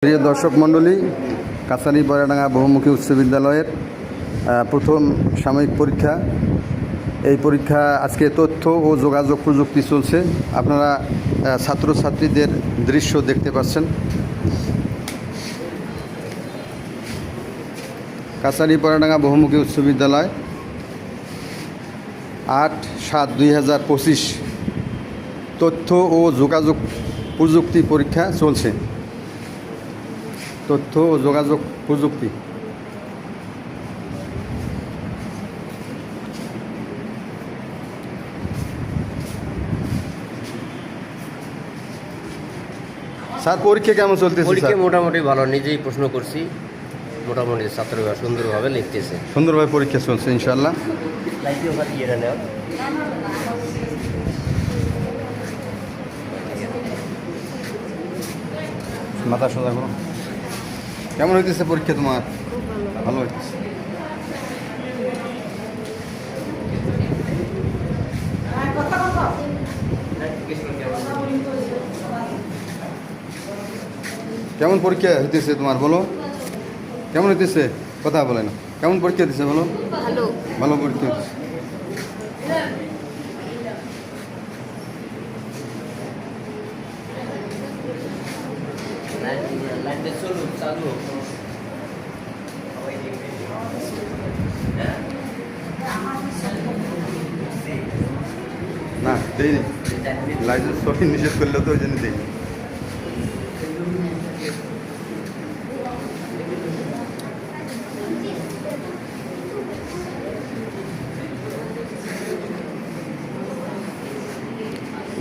প্রিয় দর্শক মণ্ডলী, কাছারি বড়াডাঙ্গা বহুমুখী উচ্চ বিদ্যালয়ের প্রথম সাময়িক পরীক্ষা। এই পরীক্ষা আজকে তথ্য ও যোগাযোগ প্রযুক্তি চলছে। আপনারা ছাত্রছাত্রীদের দৃশ্য দেখতে পাচ্ছেন। কাছারি বড়াডাঙ্গা বহুমুখী উচ্চ বিদ্যালয় 8/7/2025 তথ্য ও যোগাযোগ প্রযুক্তি পরীক্ষা চলছে। তথ্য ও যোগাযোগ প্রযুক্তি। স্যার, পরীক্ষা কেমন চলতেছে? পরীক্ষা মোটামুটি ভালো, নিজেই প্রশ্ন করছি, মোটামুটি ছাত্ররা সুন্দরভাবে লিখতেছে। সুন্দরভাবে পরীক্ষা চলছে ইনশাআল্লাহ। মাথা সোজা করো। কেমন হইতেছে পরীক্ষা তোমার? ভালো হইতেছে। কেমন পরীক্ষা হইতেছে তোমার, বলো? কেমন হইতেছে? কথা বলে না। কেমন পরীক্ষা দিচ্ছে বলো? ভালো। ভালো পরীক্ষা হইতেছে। না দেয়নি, লাইসেন্স সবই নিষেধ করলে তো ওই জন্য দেয়নি।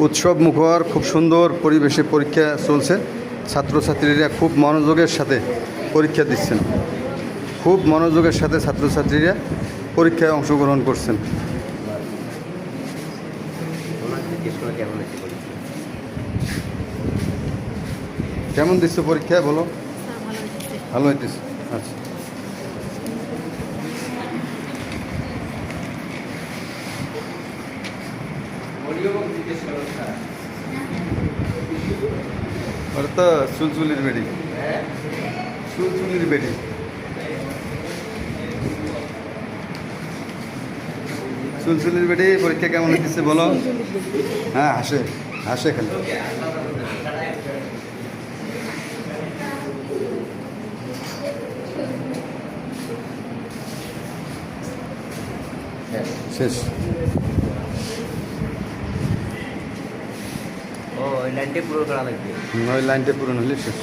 উৎসব মুখর খুব সুন্দর পরিবেশে পরীক্ষা চলছে। ছাত্রছাত্রীরা খুব মনোযোগের সাথে পরীক্ষা দিচ্ছেন। খুব মনোযোগের সাথে ছাত্রছাত্রীরা পরীক্ষায় অংশগ্রহণ করছেন। কেমন দিচ্ছ পরীক্ষা বলো? ভালো হইতেছে। আচ্ছা, ওরা তো চুলচুলির বেডি, চুলচুলির বেডি। চুলচুলির বেডি পরীক্ষা কেমন হইতেছে বলো? হ্যাঁ, হাসে হাসে খালি। শেষ। ওই লাইনটা পুরো করা লাগবে। ওই লাইনটা পূরণ হলে শেষ।